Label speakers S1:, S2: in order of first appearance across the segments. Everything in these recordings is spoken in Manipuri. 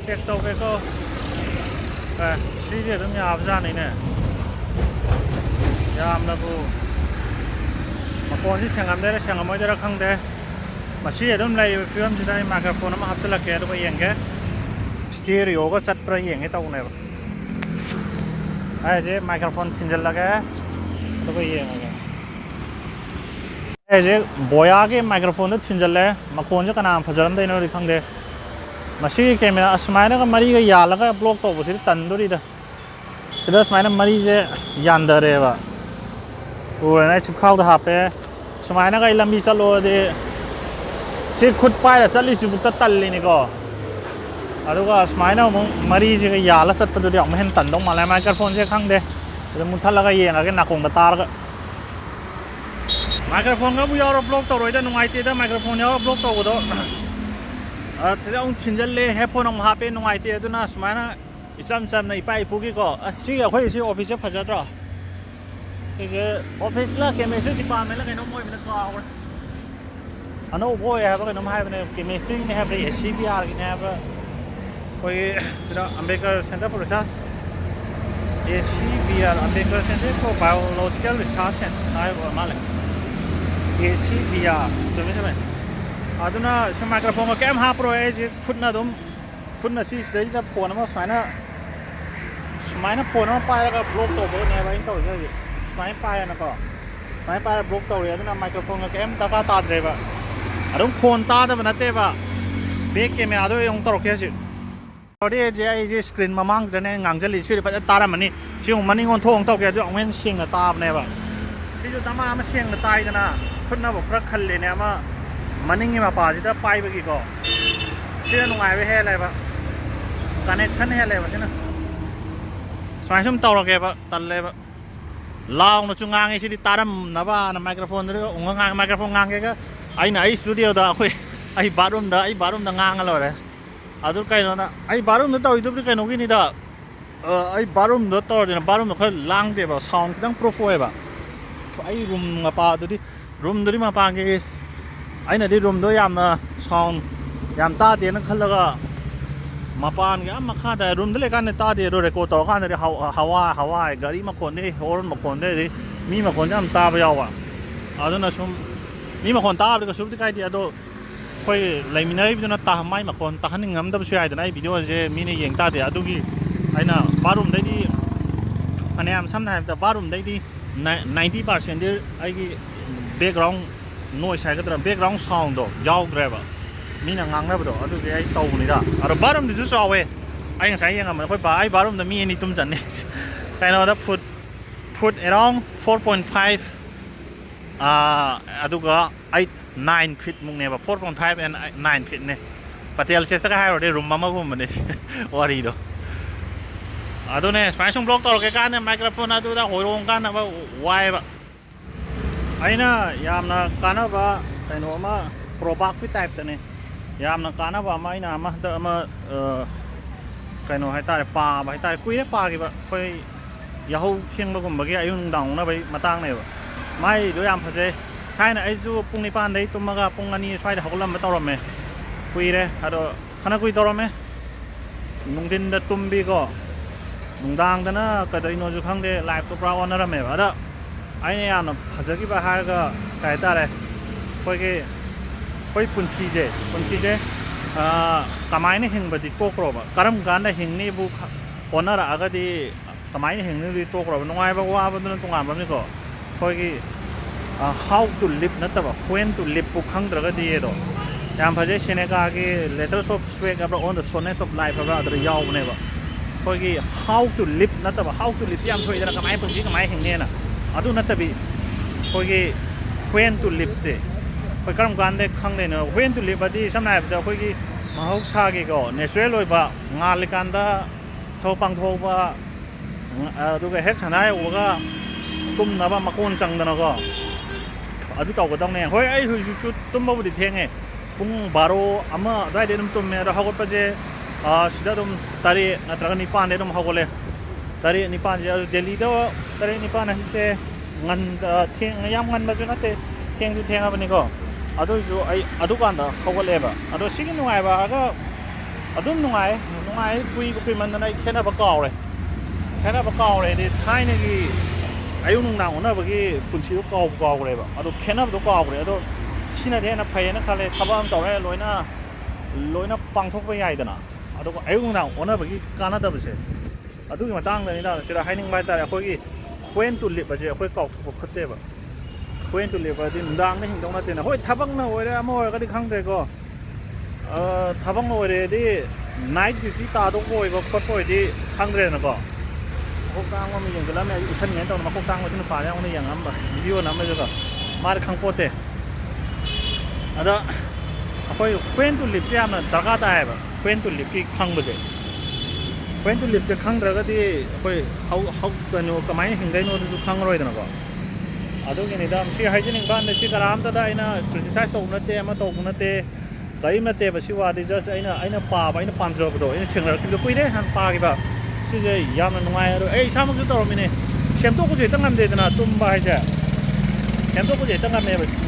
S1: check tàu cái cô xí gì cũng nhà ra này nè nhà là bu mà con chỉ sang đây là sang mới ra khang đây mà xí gì cũng lấy phim gì đây microphone nó hấp dẫn là cái đó bây giờ stereo có sắt bây giờ cái tàu này ai chứ microphone xin chân là cái đó bây giờ ai chứ boya cái microphone nó xin chân là mà con chứ cái nào phải dẫn đây nó đi khang đây masih camera asmana ka mari ga yala ka block to bosiri tanduri da sida asmana mari je yandare ba urana chip khau da hape asmana ka lambi salo de se khud pai la sali chu ta talli ni ko aduga asmana mari je ga yala sat pa du ma hen tan dong ma la microphone je khang de de mun thala ga yenga ke nakong da tar ga microphone ga bu yaw block to roi da nungai te da microphone yaw block to do sẽ ông xin chân lên headphone ông hạ bên ngoài thì tôi nói mà nó chăm này bay phụ cái có chỉ là khơi chỉ office phải rồi thì office là cái mấy thứ department là cái nó môi mình nó cao rồi anh nói boy hay cái nó hay bên cái mấy thứ này hay bên SCBR cái này hay coi sẽ American Center for Research SCBR American Center for Biological Research này của mà lại SCBR tôi biết không aduna se microphone ka em ha pro e je khutna dum khutna si stage da phone ma smaina phone ma pai ka block to bo ne ba in to je smai pai na ko smai pai block to re aduna microphone ka em ta ka ta dre ba adum phone ta da na te ba back camera do yong to ke ji odi je ai je screen ma mang da ne ngang jali si pa ta ra mani si ong mani ngon thong to ke do ong men sing na ta ne ba si ju ta ma sing na tai da na khutna bo pra khal le ne ma Maning mà bà chỉ ta bay với cái co, chứ nó ngoài với he này vậy, connection he này vậy chứ nào, xoay xuống tàu là kẹp vậy, tận này vậy, lao nó chung ngang cái gì thì ta đâm nó ba nó microphone đó, ông ngang microphone ngang cái ai này studio đó, ai bathroom đó ngang rồi đấy, à tôi cái nó ai bathroom đó tàu tôi cái nó cái này đó, ai bathroom đó tàu thì nó bathroom nó hơi lang thế vào sound cái đang profile vậy, ai room mà bà tôi đi room đó đi mà bà cái ai này đi room đó yam sound yam ta tiền nó khăn là mà pan cái mà khá đại room đó lấy cái này ta tiền rồi record tàu cái này hawa gari mà còn đây horn mà còn đây đi mi mà còn yam ta bây giờ à đó là xong mi mà còn ta thì cái số cái gì đó coi lấy mi này bây giờ ta mai mà còn ta hắn ngắm đâu xuyên này video gì mi này hiện ta thì à đó cái ai nào bathroom đấy đi anh em sometimes the bathroom đấy đi 90% đi ai cái background noise hay cái background sound đó giàu driver mình là ngang đó đó ở đây ai tàu này đó ở bottom thì chú sao vậy anh thấy anh mà coi bà ai bottom là mi anh đi tung chân này cái nào đó put around 4.5 ở đó cái 9 feet mùng này và 4.5 and 9 feet này patel sẽ cái hai rồi đây room mama cũng mình đấy worry đó ở đó này phải xong block tàu cái này microphone ở đó đã hồi luôn cái nào mà wire vậy ai na yam na kana ba tai no ma probak pi type ta ne yam na kana ba mai na ma da ma kai no hai ta pa ba hai ta kui pa ki ba koi yahu thieng ba gum ba gi ayun dang na bai matang ne ba mai do yam phaje thai na ai ju pung ni pan dei tum ma ga pung ani swai da holam ba tawram me kui re ado khana kui tawram me nung din da tum bi ko nung dang da na ka dai no ju khang de live to pra on na me ba da anh em nó phát cái bài hát cái ta này coi phun xì chứ cái máy này hình bật đi cố rồi mà cái cái này hình này bu còn nó là cái gì cái máy này hình này đi cố rồi nó ngoài bao qua bên nó tung làm bao nhiêu có coi cái how to live nó tập when to live bu khang được cái gì đó em phải chơi cái cái letters of swag cái on the sonnet of life cái đó giàu này vậy coi cái how to live nó tập how to live em thôi là cái máy phun xì cái máy hình này nè ಅದು ನತ್ತಬಿ ಹೋಗಿ when to live se koi karam gan de khang de no when to live adi samna da koi gi mahok sa gi go natural oi ba nga le kan da thau pang tho ba du ga het sanai o ga tum na ba makon chang da no go adu taw ga dong ne hoi ai hu chu tum ba bu di theng e pung baro ama dai de num tum me da hagot pa je sida dum tari na tra ni pan de dum hagole tari ni pan je delhi da tari ni pan na se ngan theng yam ngan ma ju na te theng du theng ba ni go adu ju ai adu kan da hogole ba adu sigi nuai ba ga ꯑꯗꯨꯝ ꯅꯨꯡꯉꯥꯏ ꯀꯨꯏꯃꯟꯗꯅ ꯑꯩ ꯈꯦꯠꯅꯕ ꯀꯥꯎꯔꯦ ꯍꯥꯏꯗꯤ ꯊꯥꯏꯅꯒꯤ ꯑꯌꯨꯛ ꯅꯨꯡꯗꯥꯡ ꯎꯅꯕꯒꯤ ꯄꯨꯟꯁꯤꯗꯣ ꯀꯥꯎꯈ꯭ꯔꯦꯕ ꯑꯗꯣ ꯈꯦꯠꯅꯕꯗꯣ ꯀꯥꯎꯈ꯭ꯔꯦ ꯑꯗꯣ ꯁꯤꯅꯗꯤ ꯍꯦꯟꯅ ꯐꯩꯌꯦꯅ ꯈꯜꯂꯦ ꯊꯕꯛ ꯑꯃ ꯇꯧꯔꯦ ꯂꯣꯏꯅ ꯄꯥꯡꯊꯣꯛꯄ ꯌꯥꯏꯗꯅ ꯑꯗꯨꯒ ꯑꯌꯨꯛ ꯅꯨꯡꯗꯥꯡ ꯑꯣꯟꯅꯕꯒꯤ ꯀꯥꯟꯅꯗꯕꯁꯦ ꯑꯗꯨꯒꯤ ꯃꯇꯥꯡꯗꯅꯤꯅ ꯁꯤꯗ ꯍꯥꯏꯅꯤꯡꯕ ꯍꯥꯏꯇꯥꯔꯦ ꯑꯩꯈꯣꯏꯒꯤ ꯍ꯭ꯋꯦꯟ ꯇꯨ ꯂꯤꯞ ꯑꯁꯦ ꯑꯩꯈꯣꯏ ꯀꯥꯎꯊꯣꯛꯄ ꯐꯠꯇꯦꯕ ꯍ꯭ꯋꯦꯟ ꯇꯨ ꯂꯤꯞ ꯍꯥꯏꯗꯤ ꯅꯨꯡꯗꯥꯡꯗ ꯍꯤꯡꯗꯧ ꯅꯠꯇꯦꯅ ꯍꯣꯏ ꯊꯕꯛꯅ ꯑꯣꯏꯔꯦ ꯑꯃ ꯑꯣꯏꯔꯒꯗꯤ ꯈꯪꯗ꯭ꯔꯦꯀꯣ ꯊꯕꯛꯅ ꯑꯣꯏꯔꯦꯗꯤ ꯅꯥꯏꯠ ꯗ꯭ꯌꯨꯇꯤ ꯇꯥꯗꯧꯕ ꯑꯣꯏꯕ ꯈꯣꯠꯄ ꯑꯣꯏꯗꯤ ꯈꯪꯗ꯭ꯔꯦꯗꯅꯀꯣ ꯃꯀꯣꯛ ꯇꯥꯡꯕ ꯑꯃ ꯌꯦꯡꯁꯤꯜꯂꯝꯃꯦ ꯑꯩ ꯏꯁꯟꯒꯦꯅ ꯇꯧꯅ ꯃꯀꯣꯛ ꯇꯥꯡꯕꯁꯤ ꯅꯨꯄꯥ ꯌꯥꯎꯅ ꯌꯦꯡꯉꯝꯕ ꯚꯤꯗꯤꯑꯣ ꯅꯝꯕꯗꯨꯒ ꯃꯥꯗꯤ ꯈꯪꯄꯣꯠꯇꯦ ꯑꯗ ꯑꯩꯈꯣꯏ ꯍ꯭ꯋꯦꯟ ꯇꯨ ꯂꯤꯞꯁꯦ ꯌꯥꯝꯅ ꯗꯔꯀꯥꯔ ꯇꯥꯏꯌꯦꯕ ꯍ꯭ꯋꯦꯟ ꯇꯨ ꯂꯤꯞꯀꯤ ꯈꯪꯕꯁꯦ ꯍ꯭ꯋꯦꯟ ꯇꯨ ꯂꯤꯞꯁꯦ ꯈꯪꯗ꯭ꯔꯒꯗꯤ ꯑꯩꯈꯣꯏ ꯀꯩꯅꯣ ꯀꯃꯥꯏꯅ ꯍꯤꯡꯗꯣꯏꯅꯣꯗꯨꯁꯨ ꯈꯪꯉꯔꯣꯏꯗꯅꯀꯣ ꯑꯗꯨꯒꯤꯅꯤꯗ ꯁꯤ ꯍꯥꯏꯖꯅꯤꯡꯕ ꯀꯥꯟꯗ ꯁꯤ ꯀꯅꯥꯝꯇꯗ ꯑꯩꯅ ꯀ꯭ꯔꯤꯇꯤꯁꯥꯏꯖ ꯇꯧꯕ ꯅꯠꯇꯦ ꯑꯃ ꯇꯧꯕ ꯅꯠꯇꯦ ꯀꯔꯤꯝ ꯅꯠꯇꯦꯕ ꯁꯤ ꯋꯥꯗꯤ ꯖꯁ ꯑꯩꯅ ꯄꯥꯕ ꯑꯩꯅ ꯄꯥꯝꯖꯕꯗꯣ ꯑꯩꯅ ꯊꯦꯡꯅꯔꯛꯈꯤꯕꯗꯣ ꯀꯨꯏꯔꯦ ꯍꯥꯟꯅ ꯄꯥꯈꯤꯕ ꯁꯤꯁꯦ ꯌꯥꯝꯅ ꯅꯨꯡꯉꯥꯏ ꯑꯗꯣ ꯑꯩ ꯏꯁꯥꯃꯛꯁꯨ ꯇꯧꯔꯝꯃꯤꯅꯦ ꯁꯦꯝꯗꯣꯛꯄꯁꯨ ꯍꯦꯛꯇ ꯉꯝꯗꯦꯗꯅ ꯇꯨꯝꯕ ꯍꯥꯏꯁꯦ ꯁꯦꯝꯗꯣꯛꯄꯁꯨ ꯍꯦꯛꯇ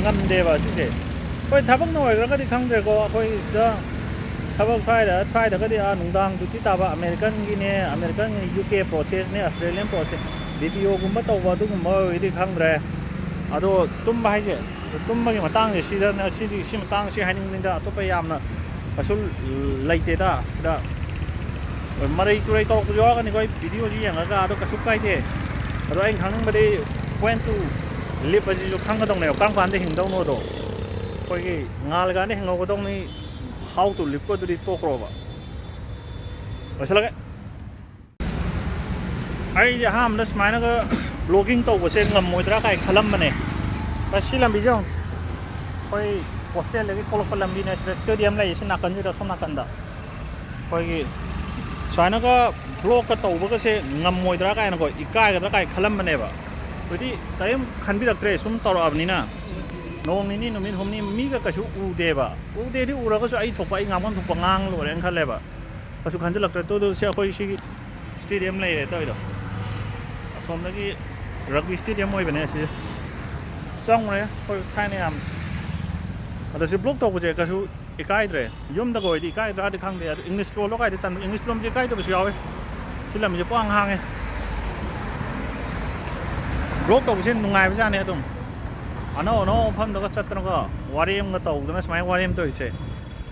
S1: ꯉꯝꯗꯦꯕ ꯁꯤꯁꯦ ꯍꯣꯏ ꯊꯕꯛꯅ ꯑꯣꯏꯈ꯭ꯔꯒꯗꯤ ꯈꯪꯗ꯭ꯔꯦꯀꯣ ꯑꯩꯈꯣꯏ ꯁꯤꯗ ꯊꯕꯛ ꯁ꯭ꯋꯥꯏꯗꯒꯗꯤ ꯅꯨꯡꯗꯥꯡ ꯗ꯭ꯌꯨꯇꯤ ꯇꯥꯕ ꯑꯃꯦꯔꯤꯀꯟꯒꯤꯅꯦ UK ꯄ꯭ꯔꯣꯁꯦꯁꯅꯦ ꯑꯁꯇ꯭ꯔꯦꯂꯤꯌꯟ ꯄ꯭ꯔꯣꯁꯦꯁ BPOꯒꯨꯝꯕ ꯇꯧꯕ ꯑꯗꯨꯒꯨꯝꯕ ꯑꯣꯏꯔꯗꯤ ꯈꯪꯗ꯭ꯔꯦ ꯑꯗꯣ ꯇꯨꯝꯕ ꯍꯥꯏꯁꯦ ꯇꯨꯝꯕꯒꯤ ꯃꯇꯥꯡꯁꯦ ꯁꯤ ꯃꯇꯥꯡ ꯁꯤ ꯍꯥꯏꯅꯤꯡꯕꯅꯤꯗ ꯑꯇꯣꯞꯄ ꯌꯥꯝꯅ ꯀꯩꯁꯨ ꯂꯩꯇꯦꯗ ꯁꯤꯗ ꯃꯔꯩ ꯇꯨꯔꯩ ꯇꯧꯔꯛꯄꯁꯨ ꯌꯥꯎꯔꯒꯅꯤꯀꯣ ꯑꯩ ꯚꯤꯗꯤꯑꯣꯁꯤ ꯌꯦꯡꯉꯒ ꯑꯗꯣ ꯀꯩꯁꯨ ꯀꯥꯏꯗꯦ ꯑꯗꯣ ꯑꯩꯅ ꯈꯪꯅꯤꯡꯕꯗꯤ ꯍ꯭ꯋꯦꯟ ꯇꯨ ꯂꯤꯞ ꯑꯁꯤꯁꯨ ꯈꯪꯒꯗꯧꯅꯦꯕ ꯀꯔꯝ ꯀꯥꯟꯗ ꯍꯤꯡꯗꯧꯅꯣꯗꯣ ꯑꯩꯈꯣꯏꯒꯤ ꯉꯥꯜꯂꯀꯥꯟꯗ ꯍꯤꯡꯍꯧꯒꯗꯧꯅꯤ ꯍꯥꯎ ꯇꯨ ꯂꯤꯞꯀꯗꯨꯗꯤ ꯇꯣꯛꯈ꯭ꯔꯣꯕ ꯂꯣꯏꯁꯤꯜꯂꯒꯦ ꯑꯩꯁꯦ ꯑꯍꯥꯟꯕꯗ ꯁꯨꯃꯥꯏꯅꯒ ꯕ꯭ꯂꯣꯒꯤꯡ ꯇꯧꯕꯁꯦ ꯉꯝꯃꯣꯏꯗ꯭ꯔꯥ ꯀꯥꯏ ꯈꯜꯂꯝꯕꯅꯦ ꯁꯤ ꯂꯝꯕꯤꯁꯦ ꯑꯩꯈꯣꯏ ꯍꯣꯁꯇꯦꯜꯗꯒꯤ ꯊꯣꯛꯂꯛꯄ ꯂꯝꯕꯤꯅꯦ ꯁꯤꯗ ꯁ꯭ꯇꯦꯗꯤꯌꯝ ꯂꯩ ꯁꯤ ꯅꯥꯀꯟꯁꯤꯗ ꯁꯣꯝ ꯅꯥꯀꯟꯗ ꯑꯩꯈꯣꯏꯒꯤ ꯁꯨꯃꯥꯏꯅꯒ ꯕ꯭ꯂꯣꯛꯀ ꯇꯧꯕꯒꯁꯦ ꯉꯝꯃꯣꯏꯗ꯭ꯔꯥ ꯀꯥꯏꯅꯀꯣ ꯏꯀꯥꯏꯒꯗ꯭ꯔꯥ ꯀꯥꯏ ꯈꯜꯂꯝꯕꯅꯦꯕ ꯍꯧꯖꯤꯛꯇꯤ ꯀꯔꯤꯝ ꯈꯟꯕꯤꯔꯛꯇ꯭ꯔꯦ ꯁꯨꯝ ꯇꯧꯔꯛꯑꯕꯅꯤna ꯅꯣꯡ ꯅꯤꯅꯤ ꯅꯨꯃꯤꯠ ꯍꯨꯝꯅꯤ ꯃꯤꯒ ꯀꯩꯁꯨ ꯎꯗꯦꯗꯤ ꯎꯔꯒꯁꯨ ꯑꯩ ꯊꯣꯛꯄ ꯑꯩ ꯉꯥꯡꯐꯝ ꯊꯣꯛꯄ ꯉꯥꯡ ꯂꯣꯏꯔꯦꯅ ꯈꯜꯂꯦꯕ ꯀꯩꯁꯨ ꯈꯟꯖꯤꯜꯂꯛꯇ꯭ꯔꯦ ꯇꯣꯗꯨꯁꯦ ꯑꯩꯈꯣꯏ ꯁꯤꯒꯤ ꯁ꯭ꯇꯦꯗꯤꯌꯝ ꯂꯩꯔꯦ ꯇꯧꯔꯤꯗꯣ ꯑꯁꯣꯝꯗꯒꯤ ꯔꯒꯕꯤ ꯁ꯭ꯇꯦꯗꯤꯌꯝ ꯑꯣꯏꯕꯅꯦ ꯁꯤ ꯆꯪꯉꯨꯔꯦ ꯑꯩꯈꯣꯏ ꯊꯥꯏꯅ ꯌꯥꯝ ꯑꯗꯣ ꯁꯤ ꯕ꯭ꯂꯣꯛ ꯇꯧꯕꯁꯦ ꯀꯩꯁꯨ ꯏꯀꯥꯏꯗ꯭ꯔꯦ ꯌꯨꯝꯗꯒ ꯑꯣꯏꯗꯤ ꯏꯀꯥꯏꯗ꯭ꯔꯥꯗꯤ ꯈꯪꯗꯦ ꯑꯗꯣ ꯏꯪꯂꯤꯁ ꯂꯣꯜꯂꯣ ꯀꯥꯏꯗꯤ ꯇꯟꯕ ꯏꯪꯂꯤꯁ ꯂꯣꯟꯁꯦ ꯏꯀꯥꯏꯗꯕꯁꯨ ꯌꯥꯎꯋꯦ ꯁꯤ ꯂꯝꯕꯤꯁꯦ ꯄꯨꯡꯍꯥꯡ ꯍꯥꯡꯉꯦ ꯕ꯭ꯂꯣꯛ ꯇꯧꯕꯁꯦ ꯅꯨꯡꯉꯥꯏꯕꯖꯥꯠꯅꯦ ꯑꯗꯨꯝ ꯑꯅꯧ ꯃꯐꯝꯗꯒ ꯆꯠꯇꯅꯀꯣ ꯋꯥꯔꯦꯝꯒ ꯇꯧꯗꯅ ꯁꯨꯃꯥꯏꯅ ꯋꯥꯔꯦꯝ ꯇꯧꯔꯤꯁꯦ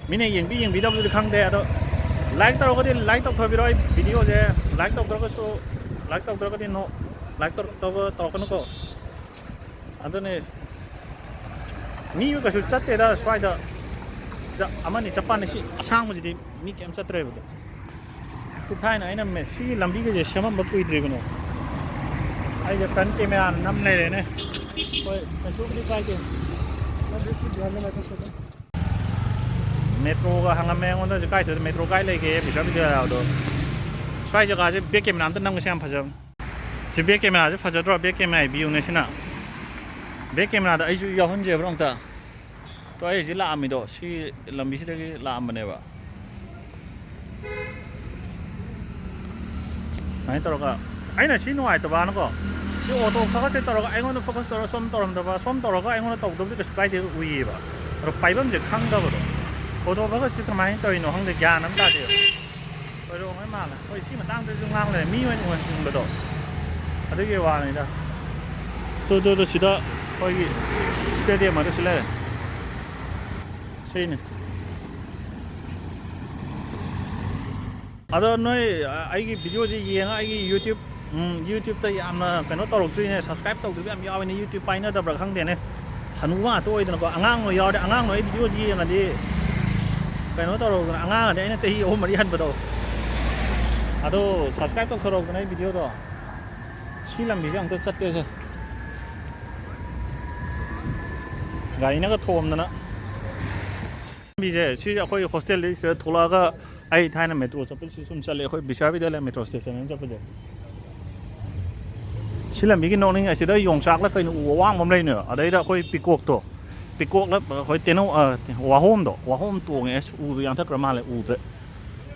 S1: ꯃꯤꯅ yengbidabudꯤ ꯈꯪꯗꯦ ꯑꯗꯣ ꯂꯥꯏꯛ ꯇꯧꯔꯒꯗꯤ ꯂꯥꯏꯛ ꯇꯧꯊꯕꯤꯔꯣ ꯑꯩ ꯚꯤꯗꯤꯑꯣꯁꯦ ꯂꯥꯏꯛ ꯇꯧꯗ꯭ꯔꯒꯁꯨ ꯂꯥꯏꯛ ꯇꯧꯗ꯭ꯔꯒꯗꯤ ꯂꯥꯏꯛ ꯇꯧꯔꯛꯀꯅꯨꯀꯣ ꯑꯗꯨꯅꯦ ꯃꯤ ꯀꯩꯁꯨ ꯆꯠꯇꯦꯗ ꯁ꯭ꯋꯥꯏꯗ ꯁꯤꯗ ꯑꯃꯅꯤ ꯆꯠꯄꯥꯟꯗ ꯁꯤ ꯑꯁꯥꯡꯕꯁꯤꯗꯤ ꯃꯤ ꯀꯩꯝ ꯆꯠꯇ꯭ꯔꯦꯕꯗꯣ ꯁꯤ ꯊꯥꯏꯅ ꯑꯩꯅ ꯁꯤꯒꯤ ꯂꯝꯕꯤꯒꯁꯦ ꯁꯦꯝꯃꯝꯕ ꯀꯨꯏꯗ꯭ꯔꯤꯕꯅꯦ ꯑꯩꯁꯦ ꯐ꯭ꯔꯟ ꯀꯦꯃꯦꯔꯥꯅ ꯅꯝ ꯂꯩꯔꯦꯅꯦ ꯍꯣꯏ ꯀꯩꯁꯨꯕꯨꯗꯤ ꯀꯥꯏꯗꯦ ꯃꯦꯇ꯭ꯔꯣꯒ ꯍꯪꯉꯝꯃꯦ ꯑꯩꯉꯣꯟꯗ ꯍꯧꯖꯤꯛ ꯀꯥꯏꯗ ꯃꯦꯇ꯭ꯔꯣ ꯀꯥꯏ ꯂꯩꯒꯦ ꯕꯤꯗ꯭ꯌꯥꯗꯣ ꯁ꯭ꯋꯥꯏ ꯖꯒꯥꯁꯦ ꯕꯦꯛ ꯀꯦꯃꯦꯔꯥ ꯑꯝꯇ ꯅꯝꯒꯁꯦ ꯌꯥꯝ ꯐꯖꯕꯅꯤ ꯁꯤ ꯕꯦꯛ ꯀꯦꯃꯦꯔꯥꯁꯦ ꯐꯖꯗ꯭ꯔꯣ ꯕꯦꯛ ꯀꯦꯃꯦꯔꯥ ꯚꯤꯌꯨꯅꯦ ꯁꯤꯅ ꯕꯦꯛ ꯀꯦꯃꯦꯔꯥꯗ ꯑꯩꯁꯨ ꯌꯥꯎꯍꯟꯖꯦꯕ꯭ꯔꯣ ꯑꯝꯇ ꯇꯣ ꯑꯩ ꯍꯧꯖꯤꯛ ꯂꯥꯛꯑꯝꯃꯤꯗꯣ ꯁꯤ ꯂꯝꯕꯤꯁꯤꯗꯒꯤ ꯂꯥꯛꯑꯝꯕꯅꯦꯕ ꯁꯨꯃꯥꯏꯅ ꯇꯧꯔꯒ ꯑꯩꯅ ꯁꯤ ꯅꯨꯡꯉꯥꯏꯇꯕꯅꯀꯣ ꯁꯤ ꯑꯣꯇꯣ ꯐꯣꯀꯁꯁꯦ ꯇꯧꯔꯒ ꯑꯩꯉꯣꯟꯗ ꯐꯣꯀꯁ ꯇꯧꯔꯒ ꯁꯣꯝ ꯇꯧꯔꯝꯗꯕ ꯁꯣꯝ ꯇꯧꯔꯒ ꯑꯩꯉꯣꯟꯗ ꯇꯧꯗꯕꯗꯤ ꯀꯩꯁꯨ ꯀꯥꯏꯗꯦ ꯎꯏꯌꯦꯕ ꯑꯗꯣ ꯄꯥꯏꯐꯝꯁꯦ ꯈꯪꯗꯕꯗꯣ ꯑꯣꯇꯣ ꯐꯣꯀꯁꯁꯤ ꯀꯃꯥꯏꯅ ꯇꯧꯔꯤꯅꯣ ꯈꯪꯗꯦ ꯒ꯭ꯌꯥꯟ ꯑꯃ ꯇꯥꯗꯦꯕ ꯑꯣꯏꯔꯣꯡꯉꯩ ꯃꯥꯜꯂꯦ ꯍꯣꯏ ꯁꯤ ꯃꯇꯥꯡꯗꯁꯨ ꯉꯥꯡ ꯂꯩꯔꯦ ꯃꯤ ꯑꯣꯏꯅ ꯎꯍꯟꯅꯤꯡꯕꯗꯣ ꯑꯗꯨꯒꯤ ꯋꯥꯅꯤꯗ ꯇꯨꯗꯨ ꯁꯤꯗ ꯑꯩꯈꯣꯏꯒꯤ ꯁ꯭ꯇꯦꯗꯤꯌꯝ ꯑꯗꯨ ꯁꯤ ꯂꯩꯔꯦ ꯁꯤꯅꯤ ꯑꯗꯣ ꯅꯣꯏ ꯑꯩꯒꯤ ꯚꯤꯗꯤꯑꯣꯁꯤ ꯌꯦꯡꯉ ꯑꯩꯒꯤ ꯌꯨꯇ꯭ꯌꯨꯕꯇ ꯌꯥꯝꯅ ꯀꯩꯅꯣ ꯇꯧꯔꯛꯇ꯭ꯔꯤꯅꯦ ꯁꯕꯁꯀ꯭ꯔꯥꯏब ꯇꯧꯗꯕ ꯌꯥꯝ ꯌꯥꯎꯋꯦꯅꯦ ꯌꯨꯇ꯭ꯌꯨꯕ ꯄꯥꯏꯅꯗꯕ꯭ꯔꯥ ꯈꯪꯗꯦꯅꯦ ꯍꯅꯨꯕ ꯉꯥꯛꯇ ꯑꯣꯏꯗꯅꯀꯣ ꯑꯉꯥꯡ ꯌꯥꯎꯔꯗꯤ ꯑꯉꯥꯡ ꯑꯩ ꯚꯤꯗꯤꯑꯣꯁꯤ ꯌꯦꯡꯉꯗꯤ ꯀꯩꯅꯣ ꯇꯧꯔꯛꯗꯅ ꯑꯉꯥꯡꯗꯤ ꯑꯩꯅ ꯆꯍꯤ 3-4 ꯍꯟꯕꯗꯣ ꯑꯗꯣ ꯁꯕꯁꯀ꯭ꯔꯥꯏब ꯇꯧꯊꯣꯔꯛꯎꯗꯅ ꯑꯩ ꯚꯤꯗꯤꯑꯣꯗꯣ ꯁꯤ ꯂꯝꯕꯤꯁꯦ ꯑꯝꯇ ꯆꯠꯀꯦꯁꯦ ꯒꯥꯔꯤꯅꯒ ꯊꯣꯝꯗꯅ ꯂꯝꯕꯤꯁꯦ ꯁꯤ ꯑꯩꯈꯣꯏ ꯍꯣꯁꯇꯦꯜꯗꯒꯤ ꯁꯤꯗ ꯊꯣꯛꯂꯛꯑꯒ ꯑꯩ ꯊꯥꯏꯅ ꯃꯦꯇ꯭ꯔꯣ ꯆꯠꯄꯁꯤ ꯁꯨꯝ ꯆꯠꯂꯦ ꯑꯩꯈꯣꯏ ꯕꯤꯁ꯭ꯋꯥꯕꯤꯗ꯭ꯌꯥꯂꯌ ꯃꯦꯇ꯭ꯔꯣ ꯁ꯭ꯇꯦꯁꯟ ꯑꯃ ꯆꯠꯄꯁꯦ ꯁꯤ ꯂꯝꯕꯤꯒꯤ ꯅꯣꯛꯅꯤꯡ ꯑꯁꯤꯗ ꯌꯣꯡꯆꯥꯛꯂ ꯀꯩꯅꯣ ꯎ ꯑꯋꯥꯡꯕ ꯑꯃ ꯂꯩꯅꯦꯕ ꯑꯗꯩꯗ ꯑꯩꯈꯣꯏ ꯄꯤꯀꯣꯛꯂ ꯑꯩꯈꯣꯏ ꯇꯦꯅꯧ ꯋꯥꯍꯣꯝ ꯇꯣꯡꯉꯦ ꯑꯁ ꯎꯗꯣ ꯌꯥꯟꯊꯠꯈ꯭ꯔ ꯃꯥꯜꯂꯦ ꯎꯗ꯭ꯔꯦ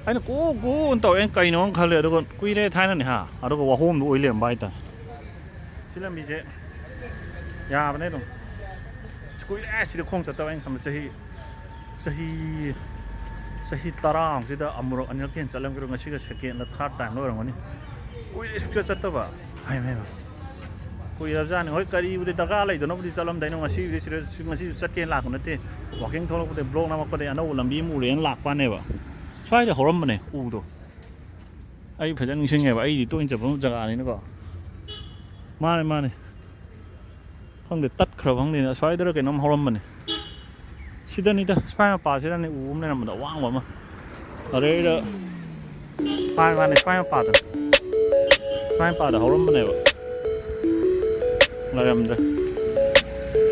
S1: ꯑꯩꯅ ꯀꯣꯅ ꯇꯧꯋꯦ ꯑꯩꯅ ꯀꯩꯅꯣꯅ ꯈꯜꯂꯦ ꯑꯗꯨꯒ ꯀꯨꯏꯔꯦ ꯊꯥꯏꯅꯅꯦ ꯑꯗꯨꯒ ꯋꯥꯍꯣꯝꯗꯣ ꯑꯣꯏ ꯂꯩꯔꯝꯕ ꯍꯥꯏꯇꯥꯔꯦ ꯁꯤ ꯂꯝꯕꯤꯁꯦ ꯌꯥꯕꯅꯦ ꯑꯗꯨꯝ ꯀꯨꯏꯔꯦ ꯁꯤꯗ ꯈꯣꯡ ꯆꯠꯇꯕ ꯑꯩꯅ ꯈꯟꯕ ꯆꯍꯤ Sahi tarang sida amurok anyak ken chalam kiro ngasi ga second la third time lo rangoni koi isukcha chattaba hai mai koi rabjan hoi kari budi daga lai dono budi chalam daino ngasi budi sira ngasi chatken lak nate walking tholo budi blog na makode ana ulambi mu len lak pa ne ba swai de horam bane u do ai phajan ningsing nge ba ai di to in chapam jaga ni ko mane khang de tat khra bang ni na swai de ke nom horam bane sida ni da swai ma pa sida ni u ne nam da wang ba ma are da swai ma ne swai ma pa da horam bane ba làm được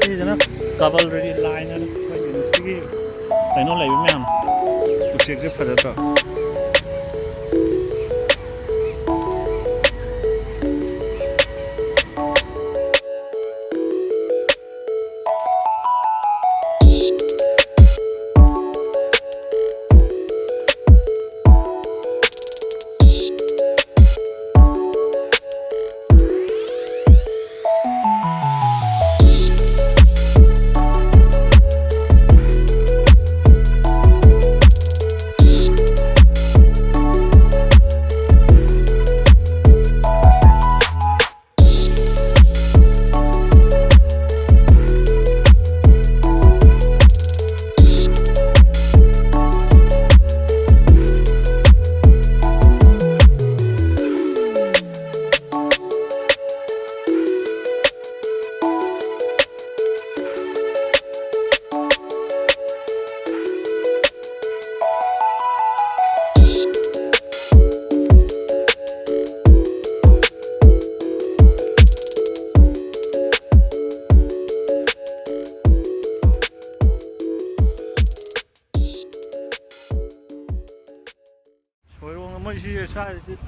S1: khi cho nó cavalry line nó quay những cái thấy nó lấy với mèo một chiếc cái phần đó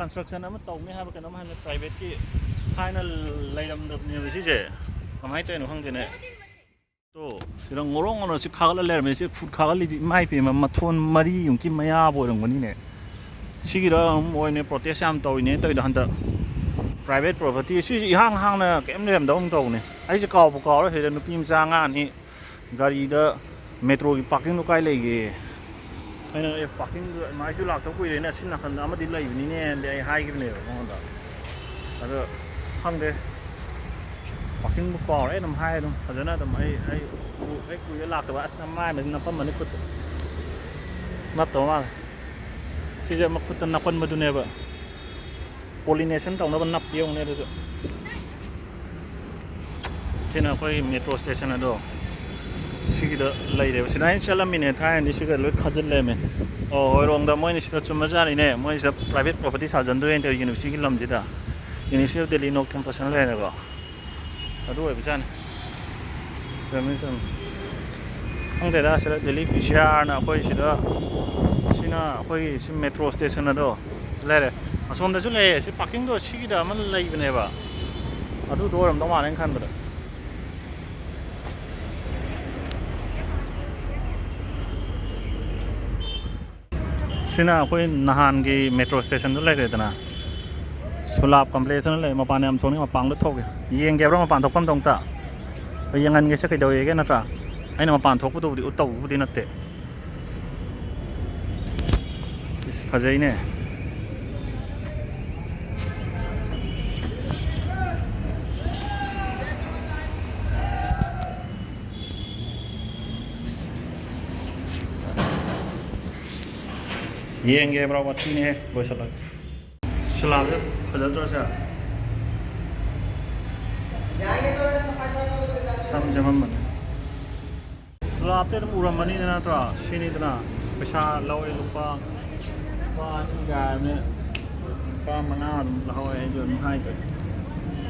S1: construction ama tau me ha ba kanam han private ki final lairam da ne bisi je kamai te no hang de ne to sirang ngorong ono si khagal ler me si food khagal li mai pe ma mathon mari yung ki maya bo rang bani ne sigira moi ne protest am tau ne toi da han da private property si hang na kem lem da ong tau ne ai se kaw bu kaw he da nu pim cha nga ni gari da metro ki parking no kai le ge ai na parking mai chu lak to kui ne sin na khan ama di lai ni ne le hai gi ne ko da ado hang de parking bu ko ai nam hai dum ajana dum ai kui lak to ba nam mai men na pam man kut na to ma si je ma kut na kon ma du ne ba pollination tong na ban nap yong ne do chena koi metro station ado 시기도 라이래 시나인 찰람이네 타인이 시가 로 카질래메 어롱다 모이니스도 좀 맞아리네 모이니스 프라이빗 프로퍼티 사전도엔데 유니버시티 람지다 유니버시티 델리 노 캠퍼스 레네고 아도 왜 비잖아 그러면서 한데다 시라 델리 비샤나 거기 시다 시나 거기 시 메트로 스테이션도 레레 아손다 줄래 시 파킹도 시기다 만 라이브네 봐 아도 도럼 너무 안 칸들 सिना कोई नहान की मेट्रो स्टेशन तो ले रहे थे ना सुलाब कंप्लेसन ले मपाने हम थोड़ी मपांग तो ठोके ये इंगे ब्रो मपान ठोकम तोंगता ये इंगन के से कई दो ये के ना ट्रा आई ना मपान ठोक तो बुरी उत्तव बुरी नत्ते इस फजाई ने ये इंगे ब्रो मच्छी ने कोई सलाह से फजल तो सा सम जमन मन सलाह ते उरम बनी ना तो सीनी तना पैसा लवे लुपा पान गाय ने पा मना लवे जो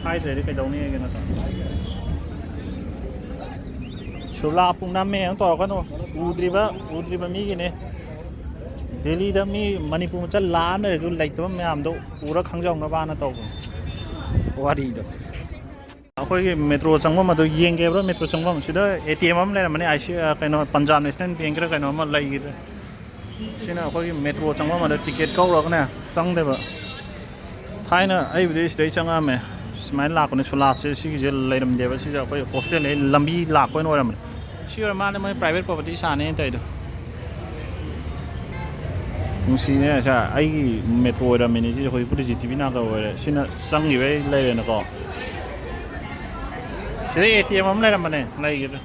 S1: hai thế cái đầu này cái nó sula pung nam me ang to ka no udri ba mi gi ne Delhi da mi Manipur cha la me ru lai to me am do pura khangjong na ba na to wari da akoi ge metro changma ma do yeng ge bro metro changma ma sida ATM am le mane IC kaino Punjab National Bank ra kaino ma lai gi sina akoi ge metro changma ma do ticket kau ra na sang de ba thai na ai bi dei changa me smai la ko ne sulap se si ge lai ram de ba si ja akoi hostel le lambi la ko no ram si ra ma ne mai private property sa ne tai do ꯅꯨꯡꯁꯤꯅꯦ ꯁꯦ ꯑꯩꯒꯤ ꯃꯦꯇ꯭ꯔꯣ ꯑꯣꯏꯔꯝꯃꯤꯅꯤ ꯁꯤ ꯍꯧꯖꯤꯛꯄꯨꯗꯤ ꯖꯤ ꯇꯤ ꯕꯤ ꯅꯥꯀ ꯑꯣꯏꯔꯦ ꯁꯤꯅ ꯆꯪꯈꯤꯕꯩ ꯂꯩꯔꯦꯅꯀꯣ ꯁꯤꯗ ꯑꯦ ꯇꯤ ꯑꯦꯝ ꯑꯃ ꯂꯩꯔꯝꯕꯅꯦ ꯂꯩꯒꯤꯗ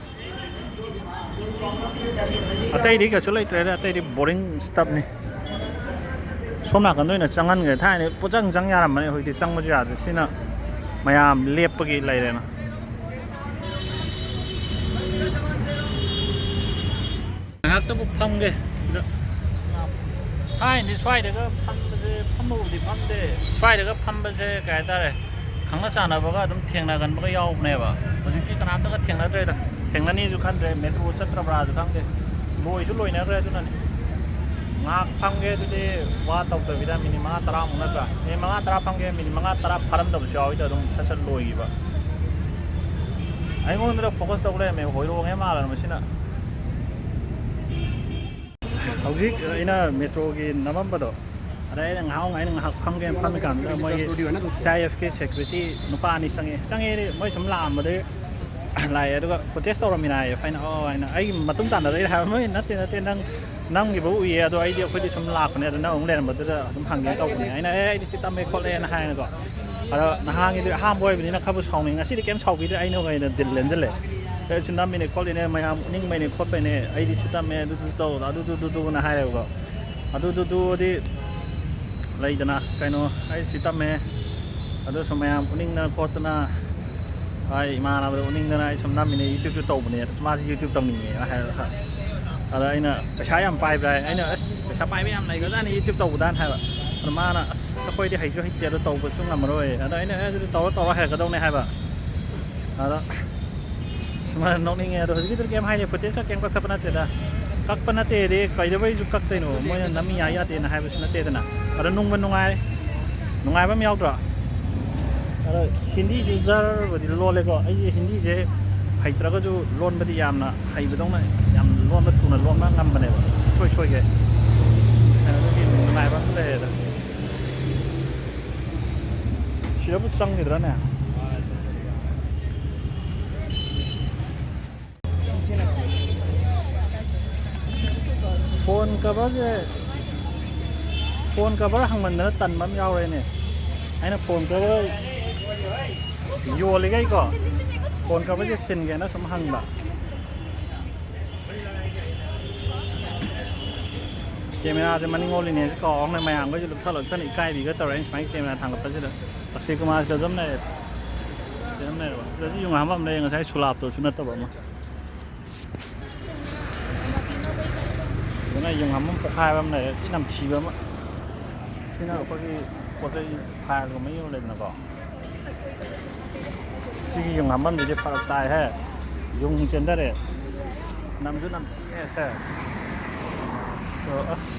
S1: ꯑꯇꯩꯗꯤ ꯀꯩꯁꯨ ꯂꯩꯇ꯭ꯔꯦꯗ ꯑꯇꯩꯗꯤ ꯕꯣꯔꯤꯡ ꯁ꯭ꯇꯞꯅꯤ ꯁꯣꯝ ꯅꯥꯀꯟꯗ ꯑꯣꯏꯅ ꯆꯪꯍꯟꯈ꯭ꯔꯦ ꯊꯥꯏꯅ ꯄꯣꯠꯆꯪ ꯆꯪ ꯌꯥꯔꯝꯕꯅꯦ ꯍꯧꯖꯤꯛꯇꯤ ꯆꯪꯕꯁꯨ ꯌꯥꯗ꯭ꯔꯦ ꯁꯤꯅ ꯃꯌꯥꯝ ꯂꯦꯞꯄꯒꯤ ꯂꯩꯔꯦꯅ ꯉꯥꯏꯍꯥꯛꯇꯕꯨ ꯐꯝꯒꯦ ꯁꯤꯗ ꯊꯥꯏꯅꯗꯤ ꯁ꯭ꯋꯥꯏꯗꯒ ꯐꯝꯕꯁꯦ ꯐꯝꯃꯕꯨꯗꯤ ꯐꯝꯗꯦ ꯁ꯭ꯋꯥꯏꯗꯒ ꯐꯝꯕꯁꯦ ꯀꯩ ꯍꯥꯏꯇꯥꯔꯦ ꯈꯪꯅ ꯆꯥꯟꯅꯕꯒ ꯑꯗꯨꯝ ꯊꯦꯡꯅꯒꯟꯕꯒ ꯌꯥꯎꯕꯅꯦꯕ ꯍꯧꯖꯤꯛꯇꯤ ꯀꯅꯥꯝꯇꯒ ꯊꯦꯡꯅꯗ꯭ꯔꯦꯗ ꯊꯦꯡꯅꯅꯤꯁꯨ ꯈꯟꯗ꯭ꯔꯦ ꯃꯦꯇ꯭ꯔꯣ ꯆꯠꯇ꯭ꯔꯕ꯭ꯔꯥꯁꯨ ꯈꯪꯗꯦ ꯂꯣꯏꯁꯨ ꯂꯣꯏꯅꯈ꯭ꯔꯦ ꯑꯗꯨꯅꯅꯤ ꯉꯥꯏꯍꯥꯛ ꯐꯝꯒꯦ ꯑꯗꯨꯗꯤ ꯋꯥ ꯇꯧꯗꯕꯤꯗ ꯃꯤꯅꯤꯠ 5-10ꯃꯨꯛ ꯅꯠꯇ꯭ꯔꯥ ꯃꯤꯅꯤꯠ 5-10 ꯐꯝꯒꯦ ꯃꯤꯅꯤꯠ 5-10 ꯐꯥꯔꯝꯗꯕꯁꯨ ꯌꯥꯎꯋꯤꯗ ꯑꯗꯨꯝ ꯁꯠ ꯂꯣꯏꯈꯤꯕ ꯑꯩꯉꯣꯟꯗ ꯐꯣꯀꯁ ꯇꯧ ꯂꯩꯔꯝꯃꯦ ꯍꯣꯏꯔꯣꯡꯉꯦ ꯃꯥꯜꯂꯅ ꯃꯁꯤꯅ ꯍꯧꯖꯤꯛ ꯑꯩꯅ ꯃꯦꯇ꯭ꯔꯣꯒꯤ ꯅꯝꯃꯝꯕꯗꯣ ꯑꯗ ꯑꯩꯅ ꯉꯥꯏꯍꯥꯛ ꯐꯝꯒꯦꯅ ꯐꯝꯃꯤꯀꯥꯟꯗ ꯃꯣꯏꯒꯤ ꯁꯤ ꯑꯥꯏ ꯑꯦꯐꯀꯤ ꯁꯦꯀ꯭ꯌꯨꯔꯤꯇꯤ ꯅꯨꯄꯥ 2 ꯆꯪꯉꯦ ꯃꯣꯏ ꯁꯨꯝ ꯂꯥꯛꯑꯝꯕꯗꯩ ꯂꯥꯛꯑꯦ ꯑꯗꯨꯒ ꯄ꯭ꯔꯣꯇꯦꯁ ꯇꯧꯔꯝꯃꯤꯅ ꯍꯥꯏꯌꯦ ꯑꯩꯅ ꯑꯩꯅ ꯑꯩꯒꯤ ꯃꯇꯨꯡ ꯇꯥꯟꯅꯔꯛꯏ ꯍꯥꯏꯕ ꯃꯣꯏ ꯅꯠꯇꯦ ꯅꯪꯒꯤꯕꯨ ꯎꯏꯌꯦ ꯑꯗꯣ ꯑꯩꯈꯣꯏꯗꯤ ꯁꯨꯝ ꯂꯥꯛꯄꯅꯦ ꯑꯗꯣ ꯅꯪ ꯑꯃꯨꯛ ꯂꯩꯔꯝꯕꯗꯨꯗ ꯑꯗꯨꯝ ꯍꯪꯒꯦ ꯇꯧꯕꯅꯦ ꯑꯩꯅ ꯑꯩꯗꯤ ꯁꯤ ꯇꯝꯃꯦ ꯈꯣꯠꯂꯦꯅ ꯍꯥꯏꯅꯀꯣ ꯑꯗꯣ ꯅꯍꯥꯟꯒꯤꯗꯤ ꯑꯍꯥꯟꯕ ꯑꯣꯏꯕꯅꯤꯅ ꯈꯔꯕꯨ ꯁꯥꯎꯅꯤꯡꯉꯤ ꯉꯁꯤꯗꯤ ꯀꯩꯝ ꯁꯥꯎꯕꯤꯗ꯭ꯔꯦ ꯑꯩꯅ ꯑꯣꯏꯅ ꯗꯤꯜ ꯂꯦꯟꯁꯤꯜꯂꯦ ꯁꯤ ꯅꯝꯃꯤꯅꯦ ꯈꯣꯠꯂꯤꯅꯦ ꯃꯌꯥꯝ ꯎꯠꯅꯤꯡꯕꯩꯅꯦ ꯈꯣꯠꯄꯩꯅꯦ ꯑꯩꯗꯤ ꯁꯤ ꯇꯝꯃꯦ ꯑꯗꯨꯗꯨ ꯇꯧ ꯑꯗꯨꯗꯨꯅ ꯍꯥꯏꯔꯦꯕꯀꯣ ꯑꯗꯨꯗꯨꯗꯤ ꯂꯩꯗꯅ ꯀꯩꯅꯣ ꯑꯩ ꯁꯤ ꯇꯝꯃꯦ ꯑꯗꯨ ꯁꯨꯝ ꯃꯌꯥꯝ ꯎꯠꯅꯤꯡꯗꯅ ꯈꯣꯠꯇꯅ ꯑꯩ ꯏꯃꯥꯟꯅꯕꯗ ꯎꯠꯅꯤꯡꯗꯅ ꯑꯩ ꯁꯨꯝ ꯅꯝꯃꯤꯅꯦ ꯌꯨꯇ꯭ꯌꯨꯕꯁꯨ ꯇꯧꯕꯅꯦ ꯑꯁ ꯃꯥꯁꯤ ꯌꯨꯇ꯭ꯌꯨꯕ ꯇꯧꯅꯤꯡꯉꯦꯅ ꯍꯥꯏꯔ ꯑꯗ ꯑꯩꯅ ꯄꯩꯁꯥ ꯌꯥꯝ ꯄꯥꯏꯕ꯭ꯔꯥ ꯑꯩꯅ ꯄꯩꯁꯥ ꯄꯥꯏꯕ ꯌꯥꯝ ꯂꯩꯈ꯭ꯔꯖꯥꯠꯅꯤ ꯌꯨꯇ꯭ꯌꯨꯕ ꯇꯧꯕꯗꯥꯅ ꯍꯥꯏꯕ ꯑꯗꯣ ꯃꯥꯅ ꯑꯩꯈꯣꯏꯗꯤ ꯍꯩꯁꯨ ꯍꯩꯇꯦ ꯑꯗꯣ ꯇꯧꯕꯁꯨ ꯉꯝꯃꯔꯣꯏ ꯑꯗꯣ ꯑꯩꯅ ꯑꯗꯨꯗꯤ ꯇꯧꯔ ꯍꯩꯔꯛꯀꯗꯧꯅꯦ ꯍꯥꯏꯕ ꯑꯗꯣ ꯁꯨꯃꯥꯏꯅ ꯅꯣꯛꯅꯤꯡꯉꯦ ꯑꯗꯣ ꯍꯧꯖꯤꯛꯀꯤꯗꯨ ꯀꯩꯝ ꯍꯥꯏꯗꯦ ꯐꯨꯇꯦꯖꯀ ꯀꯩꯝ ꯀꯛꯊꯠꯄ ꯅꯠꯇꯦꯗ ꯀꯛꯄ ꯅꯠꯇꯦꯗꯤ ꯀꯩꯗꯧꯕꯩꯁꯨ ꯀꯛꯇꯣꯏꯅꯣ ꯃꯣꯏꯅ ꯅꯝꯃꯤ ꯌꯥꯗꯦꯅ ꯍꯥꯏꯕꯁꯨ ꯅꯠꯇꯦꯗꯅ ꯑꯗꯣ ꯅꯨꯡꯉꯥꯏꯕ ꯑꯃ ꯌꯥꯎꯗ꯭ꯔꯣ ꯑꯗꯣ ꯍꯤꯟꯗꯤꯁꯨ ꯖꯔꯕꯨꯗꯤ ꯂꯣꯜꯂꯦꯀꯣ ꯑꯩꯁꯦ ꯍꯤꯟꯗꯤꯁꯦ ꯍꯩꯇ꯭ꯔꯒꯁꯨ ꯂꯣꯟꯕꯗꯤ ꯌꯥꯝꯅ ꯍꯩꯕꯗꯧꯅ ꯌꯥꯝ ꯂꯣꯟꯕ ꯊꯨꯅ ꯂꯣꯟꯕ ꯉꯝꯕꯅꯦꯕ ꯁꯣꯏꯒꯦ ꯑꯗꯨꯒꯤ ꯅꯨꯡꯉꯥꯏꯕ ꯑꯃ ꯂꯩꯔꯦꯗ ꯁꯤꯗꯕꯨ ꯆꯪꯈꯤꯗ꯭ꯔꯥꯅꯦ ꯐꯣꯟ ꯀꯚꯔ ꯍꯪꯃꯟꯗꯅ ꯇꯟꯕ ꯑꯃ ꯌꯥꯎꯔꯦꯅꯦ ꯑꯩꯅ ꯐꯣꯟ ꯀꯚꯔ ꯌꯣꯜꯂꯤꯈꯩꯀꯣ ꯐꯣꯟ ꯀꯚꯔꯁꯦ ꯁꯤꯟꯒꯦꯅ ꯁꯨꯝ ꯍꯪꯕ ꯀꯦꯃꯦꯔꯥꯁꯦ ꯃꯅꯤꯡ ꯑꯣꯜꯂꯤꯅꯦꯁꯦ ꯀꯥꯎꯔꯝꯃꯦ ꯃꯌꯥꯝꯒꯁꯨ ꯂꯨꯞꯊꯅ ꯏꯀꯥꯏꯕꯤꯒ ꯇꯧꯔꯦ ꯑꯩꯅ ꯁꯨꯃꯥꯏꯅ ꯀꯦꯃꯦꯔꯥ ꯊꯥꯡꯒꯠꯄꯁꯤꯗ ꯑꯛꯁꯦ ꯀꯨꯃꯥꯔꯁꯤꯗ ꯑꯗꯨꯝ ꯂꯩꯔꯦ ꯁꯤꯗꯁꯨ ꯌꯨꯡ ꯍꯥꯟꯕ ꯑꯃ ꯂꯩ ꯉꯁꯥꯏ ꯁꯨꯂꯥꯞꯇꯣꯁꯨ ꯅꯠꯇꯕ ꯑꯃ ꯑꯗꯨꯅ ꯌꯨꯡ ꯍꯥꯟꯕ ꯄꯣꯛꯈꯥꯏꯕ ꯑꯃ ꯂꯩꯔꯦ ꯊꯤ ꯅꯝꯊꯤꯕ ꯑꯃ ꯁꯤꯅ ꯑꯩꯈꯣꯏꯒꯤ ꯄꯣꯠ ꯆꯩ ꯐꯥꯏꯜꯒꯨꯝꯕ ꯌꯣꯜꯂꯦꯗꯅꯀꯣ ꯁꯤꯒꯤ ꯌꯨꯡ ꯍꯥꯟꯐꯝꯁꯤꯗꯤ ꯐꯔꯛ ꯇꯥꯏꯍꯦ ꯌꯨꯡ ꯆꯦꯟꯊꯔꯦ ꯅꯝꯁꯨ ꯅꯝꯊꯤꯌꯦ ꯁꯦ ꯑꯁ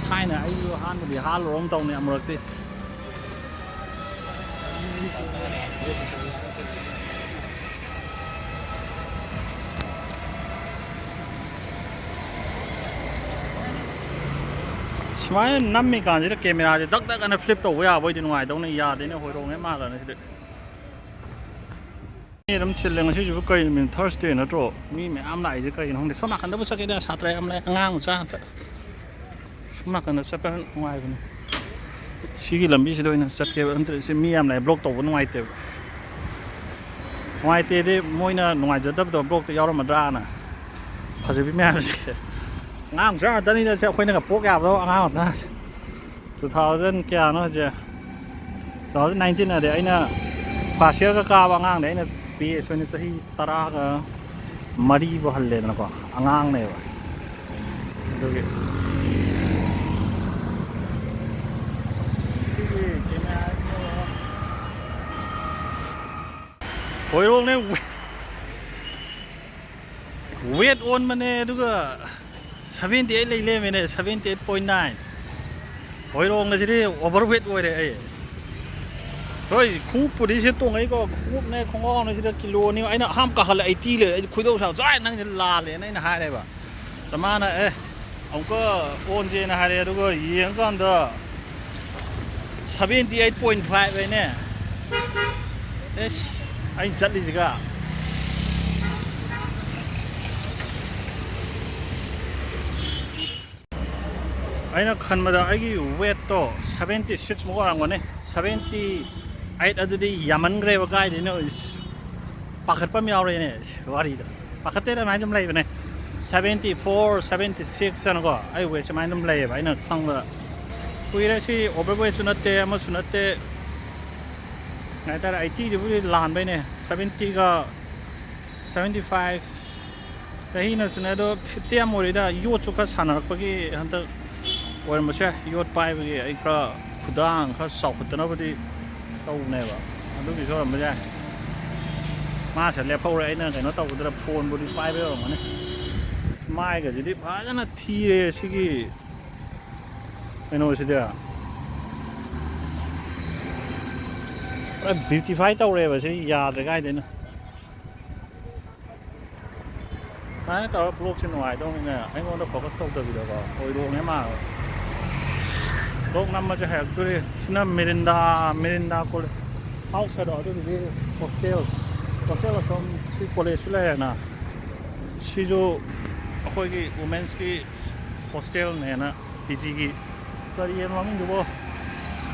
S1: ꯊꯥꯏꯅ ꯑꯩꯁꯨ ꯑꯍꯥꯟꯕꯗꯤ ꯍꯥꯜꯂꯨꯔ ꯇꯧꯅꯤ ꯑꯃꯨꯔꯛꯇꯤ ꯁꯨꯃꯥꯏꯅ ꯅꯝꯃꯤꯀꯥꯟꯁꯤꯗ ꯀꯦꯃꯦꯔꯥꯁꯦ ꯗꯛ ꯑꯅ ꯐ꯭ꯂꯤꯞ ꯇꯧꯕ ꯌꯥꯕ ꯑꯣꯏꯗꯤ ꯅꯨꯡꯉꯥꯏꯗꯧꯅ ꯌꯥꯗꯦꯅꯦ ꯍꯣꯏꯔꯣꯡꯉꯦ ꯃꯥꯜꯂꯅ ꯁꯤꯗꯤ ꯃꯤ ꯑꯗꯨꯝ ꯆꯤꯜꯂꯦ ꯉꯁꯤꯁꯤꯕꯨ ꯀꯩ ꯅꯨꯃꯤꯠ ꯊꯔꯁꯗꯦ ꯅꯠꯇ꯭ꯔꯣ ꯃꯤ ꯃꯌꯥꯝ ꯂꯥꯛꯏꯁꯦ ꯀꯩꯒꯤꯅꯣ ꯈꯪꯗꯦ ꯁꯣꯝ ꯅꯥꯀꯟꯗꯕꯨ ꯆꯠꯈꯤꯗ ꯁꯥꯇ꯭ꯔ ꯌꯥꯝ ꯂꯩ ꯑꯉꯥꯡ ꯃꯆꯥ ꯉꯥꯛꯇ ꯁꯣꯝ ꯅꯥꯀꯟꯗ ꯆꯠꯄ ꯅꯨꯡꯉꯥꯏꯕꯅꯤ ꯁꯤꯒꯤ ꯂꯝꯕꯤꯁꯤꯗ ꯑꯣꯏꯅ ꯆꯠꯀꯦꯕ ꯅꯠꯇ꯭ꯔꯗꯤ ꯃꯤ ꯌꯥꯝ ꯂꯩ ꯕ꯭ꯂꯣꯛ ꯇꯧꯕ ꯅꯨꯡꯉꯥꯏꯇꯦꯕ ꯅꯨꯡꯉꯥꯏꯇꯦꯗꯤ ꯃꯣꯏꯅ ꯅꯨꯡꯉꯥꯏꯖꯗꯕꯗꯣ ꯕ꯭ꯂꯣꯛꯇ ꯌꯥꯎꯔꯝꯃꯗ꯭ꯔꯥꯅ ꯐꯖꯕꯤ ꯃꯌꯥꯝꯁꯦ ꯑꯉꯥꯡ ꯃꯆꯥ ꯉꯥꯛꯇꯅꯤꯗ ꯑꯩꯈꯣꯏꯅꯒ ꯄꯣꯛ ꯌꯥꯕꯗꯣ ꯑꯉꯥꯡ ꯉꯥꯛꯇ 2000 ꯀꯌꯥꯅꯣ ꯍꯧꯖꯤꯛ 2019 ꯑꯗꯤ ꯑꯩꯅ ꯐꯥꯔꯁ ꯏꯌꯔꯒ ꯀꯥꯕ ꯑꯉꯥꯡꯗ ꯑꯩꯅ ꯕꯦꯁ ꯑꯣꯏꯅ ꯆꯍꯤ 13 ꯍꯜꯂꯦꯗꯅꯀꯣ ꯑꯉꯥꯡꯅꯦꯕ ꯑꯗꯨꯒꯤ ꯁꯤꯒꯤ ꯀꯦꯃꯦꯔꯥ ꯍꯣꯏꯔꯣꯡꯅꯦ ꯋꯦꯠ ꯑꯣꯟꯕꯅꯦ ꯑꯗꯨꯒ 78 ꯂꯩ ꯂꯩꯔꯝꯃꯦꯅꯦ 78.9 ꯍꯣꯏꯔꯣꯡꯒꯁꯤꯗꯤ ꯑꯣꯚꯔ ꯋꯦꯠ ꯑꯣꯏꯔꯦ ꯑꯩ ꯍꯣꯏ ꯈꯣꯡꯎꯞꯄꯨꯗꯤ ꯁꯤ ꯇꯣꯡꯉꯛꯏꯀꯣ ꯈꯣꯡꯎꯞꯅꯦ ꯈꯣꯡꯒ꯭ꯔꯥꯎꯅꯦ ꯁꯤꯗ ꯀꯤꯂꯣꯅꯤ ꯑꯩꯅ ꯑꯍꯥꯟꯕ ꯀꯥꯈꯠꯂꯦ 80 ꯂꯩꯔꯦ ꯑꯩ ꯈꯣꯏꯗꯧ ꯁꯥꯎ ꯖꯥꯏ ꯅꯪꯁꯦ ꯂꯥꯜꯂꯦꯅ ꯑꯩꯅ ꯍꯥꯏꯔꯦꯕ ꯃꯥꯅ ꯑꯃꯨꯛꯀ ꯑꯣꯟꯁꯦꯅ ꯍꯥꯏꯔꯦ ꯑꯗꯨꯒ ꯌꯦꯡꯉꯀꯥꯟꯗ 78.5 ꯍꯥꯏꯅꯦ ꯑꯦꯁ ꯑꯩꯅ ꯆꯠꯂꯤꯁꯤꯒ ꯑꯩꯅ ꯈꯟꯕꯗ ꯑꯩꯒꯤ ꯋꯦꯠꯇꯣ 76 ꯃꯨꯛ ꯑꯣꯏꯔꯝꯒꯅꯤ 78 ꯑꯗꯨꯗꯤ ꯌꯥꯝꯃꯟꯈ꯭ꯔꯦꯕ ꯀꯥꯏꯗꯩꯅꯣ ꯄꯥꯈꯠꯄ ꯑꯃ ꯌꯥꯎꯔꯦꯅꯦ ꯋꯥꯔꯤꯗ ꯄꯥꯈꯠꯇꯦꯗ ꯑꯗꯨꯃꯥꯏꯅ ꯁꯨꯝ ꯂꯩꯕꯅꯦ 74 76 ꯑꯅꯀꯣ ꯑꯩ ꯋꯦꯠ ꯁꯨꯃꯥꯏꯅ ꯑꯗꯨꯝ ꯂꯩꯌꯦꯕ ꯑꯩꯅ ꯈꯪꯕꯗ ꯀꯨꯏꯔꯦ ꯁꯤ ꯑꯣꯚꯔ ꯋꯦꯠꯁꯨ ꯅꯠꯇꯦ ꯑꯃꯁꯨ ꯅꯠꯇꯦ ꯍꯥꯏꯇꯥꯔꯦ 80ꯗꯨꯕꯨꯗꯤ ꯂꯥꯟꯕꯩꯅꯦ 70ꯒ 75 ꯆꯍꯤꯅꯁꯨꯅꯦ ꯑꯗꯣ 50 ꯑꯃ ꯑꯣꯏꯔꯤꯗ ꯌꯣꯠꯁꯨ ꯈꯔ ꯁꯥꯟꯅꯔꯛꯄꯒꯤ ꯍꯟꯗꯛ ꯑꯣꯏꯔꯝꯕꯁꯨ ꯌꯥꯏ ꯌꯣꯠ ꯄꯥꯏꯕꯒꯤ ꯑꯩ ꯈꯔ ꯈꯨꯗꯥꯡ ꯈꯔ ꯆꯥꯎꯈꯠꯇꯅꯕꯗꯤ ꯇꯧꯕꯅꯦꯕ ꯑꯗꯨꯒꯤꯁꯨ ꯑꯣꯏꯔꯝꯕ ꯌꯥꯏ ꯃꯥꯁꯦ ꯂꯦꯞꯍꯧꯔꯦ ꯑꯩꯅ ꯀꯩꯅꯣ ꯇꯧꯕꯗꯨꯗ ꯐꯣꯟꯕꯨꯗꯤ ꯄꯥꯏꯕ ꯌꯧꯔꯝꯒꯅꯤ ꯃꯥꯏꯒꯁꯤꯗꯤ ꯐꯖꯅ ꯊꯤꯔꯦ ꯁꯤꯒꯤ ꯀꯩꯅꯣꯁꯤꯗꯤ ꯄꯨꯔꯥ ꯕ꯭ꯌꯨꯇꯤꯐꯥꯏ ꯇꯧꯔꯦꯕ ꯁꯤ ꯌꯥꯗ꯭ꯔꯦ ꯀꯥꯏꯗꯩꯅꯣ ꯁꯨꯃꯥꯏꯅ ꯇꯧꯔꯒ ꯕ꯭ꯂꯣꯛꯁꯦ ꯅꯨꯡꯉꯥꯏꯗꯧꯅꯤꯅꯦ ꯑꯩꯉꯣꯟꯗ ꯐꯣꯀꯁ ꯇꯧꯗꯕꯤꯗꯀꯣ ꯑꯣꯏꯔꯣꯡꯅꯦ ꯃꯥ ꯕ꯭ꯂꯣꯛ ꯅꯝꯕꯁꯦ ꯍꯩꯔꯛꯇꯣꯔꯤ ꯁꯤꯅ ꯃꯤꯔꯤꯟꯗꯥ ꯀꯣꯂꯦꯖ ꯍꯥꯎꯁ ꯍꯥꯏꯗꯣ ꯑꯗꯨꯗꯨꯒꯤ ꯍꯣꯁꯇꯦꯜ ꯑꯁꯣꯝ ꯁꯤ ꯀꯣꯂꯦꯖꯁꯨ ꯂꯩꯔꯦꯅ ꯁꯤꯁꯨ ꯑꯩꯈꯣꯏꯒꯤ ꯋꯨꯃꯦꯟꯁꯀꯤ ꯍꯣꯁꯇꯦꯜꯅꯦꯅ ꯄꯤ ꯖꯤꯒꯤ ꯀꯔꯤꯑꯕ ꯃꯃꯤꯡꯗꯨꯕꯣ